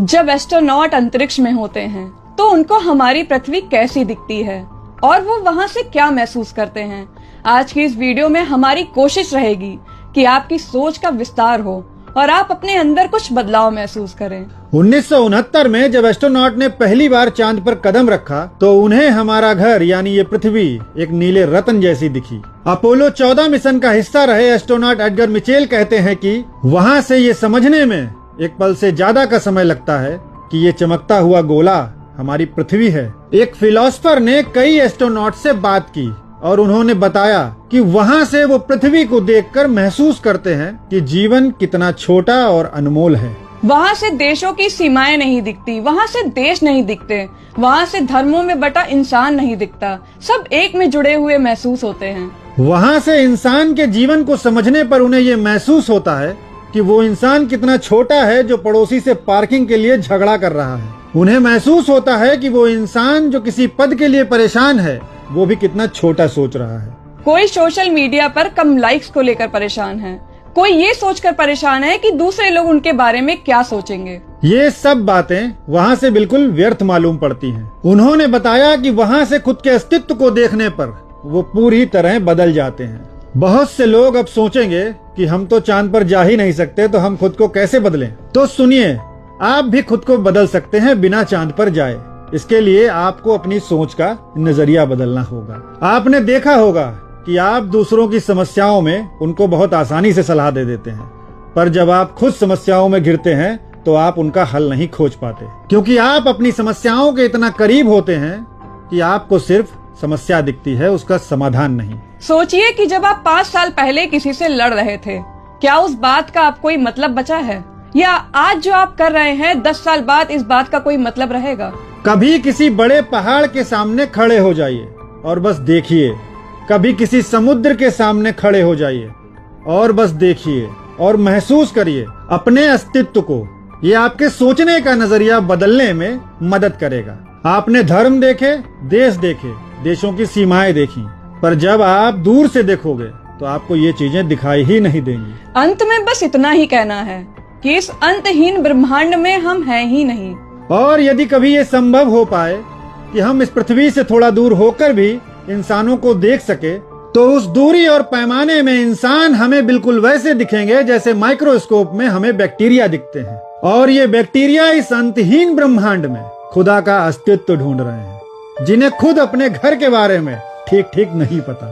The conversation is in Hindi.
जब एस्ट्रोनॉट अंतरिक्ष में होते हैं तो उनको हमारी पृथ्वी कैसी दिखती है और वो वहाँ से क्या महसूस करते हैं। आज की इस वीडियो में हमारी कोशिश रहेगी कि आपकी सोच का विस्तार हो और आप अपने अंदर कुछ बदलाव महसूस करें। 1969 में जब एस्ट्रोनॉट ने पहली बार चांद पर कदम रखा तो उन्हें हमारा घर यानी ये पृथ्वी एक नीले रत्न जैसी दिखी। अपोलो 14 मिशन का हिस्सा रहे एस्ट्रोनॉट एडगर मिचेल कहते हैं कि वहाँ से ये समझने में एक पल से ज्यादा का समय लगता है कि ये चमकता हुआ गोला हमारी पृथ्वी है। एक फिलोसफर ने कई एस्ट्रोनॉट से बात की और उन्होंने बताया कि वहाँ से वो पृथ्वी को देखकर महसूस करते हैं कि जीवन कितना छोटा और अनमोल है। वहाँ से देशों की सीमाएं नहीं दिखती, वहाँ से देश नहीं दिखते, वहाँ से धर्मों में बटा इंसान नहीं दिखता, सब एक में जुड़े हुए महसूस होते हैं। वहाँ से इंसान के जीवन को समझने पर उन्हें ये महसूस होता है कि वो इंसान कितना छोटा है जो पड़ोसी से पार्किंग के लिए झगड़ा कर रहा है। उन्हें महसूस होता है कि वो इंसान जो किसी पद के लिए परेशान है वो भी कितना छोटा सोच रहा है। कोई सोशल मीडिया पर कम लाइक्स को लेकर परेशान है, कोई ये सोचकर परेशान है कि दूसरे लोग उनके बारे में क्या सोचेंगे। ये सब बातें वहाँ से बिल्कुल व्यर्थ मालूम पड़ती हैं। उन्होंने बताया कि वहाँ से खुद के अस्तित्व को देखने पर वो पूरी तरह बदल जाते हैं। बहुत से लोग अब सोचेंगे कि हम तो चांद पर जा ही नहीं सकते तो हम खुद को कैसे बदलें। तो सुनिए, आप भी खुद को बदल सकते हैं बिना चांद पर जाए। इसके लिए आपको अपनी सोच का नजरिया बदलना होगा। आपने देखा होगा कि आप दूसरों की समस्याओं में उनको बहुत आसानी से सलाह दे देते हैं, पर जब आप खुद समस्याओं में घिरते हैं तो आप उनका हल नहीं खोज पाते, क्योंकि आप अपनी समस्याओं के इतना करीब होते हैं कि आपको सिर्फ समस्या दिखती है, उसका समाधान नहीं। सोचिए कि जब आप 5 साल पहले किसी से लड़ रहे थे, क्या उस बात का आप कोई मतलब बचा है? या आज जो आप कर रहे हैं 10 साल बाद इस बात का कोई मतलब रहेगा? कभी किसी बड़े पहाड़ के सामने खड़े हो जाइए और बस देखिए, कभी किसी समुद्र के सामने खड़े हो जाइए और बस देखिए और महसूस करिए अपने अस्तित्व को। ये आपके सोचने का नजरिया बदलने में मदद करेगा। आपने धर्म देखे, देश देखे, देशों की सीमाएं देखी, पर जब आप दूर से देखोगे तो आपको ये चीजें दिखाई ही नहीं देंगी। अंत में बस इतना ही कहना है कि इस अंतहीन ब्रह्मांड में हम हैं ही नहीं। और यदि कभी ये संभव हो पाए कि हम इस पृथ्वी से थोड़ा दूर होकर भी इंसानों को देख सके, तो उस दूरी और पैमाने में इंसान हमें बिल्कुल वैसे दिखेंगे जैसे माइक्रोस्कोप में हमें बैक्टीरिया दिखते हैं। और ये बैक्टीरिया इस अंतहीन ब्रह्मांड में खुदा का अस्तित्व ढूंढ रहे हैं, जिन्हें खुद अपने घर के बारे में ठीक ठीक नहीं पता।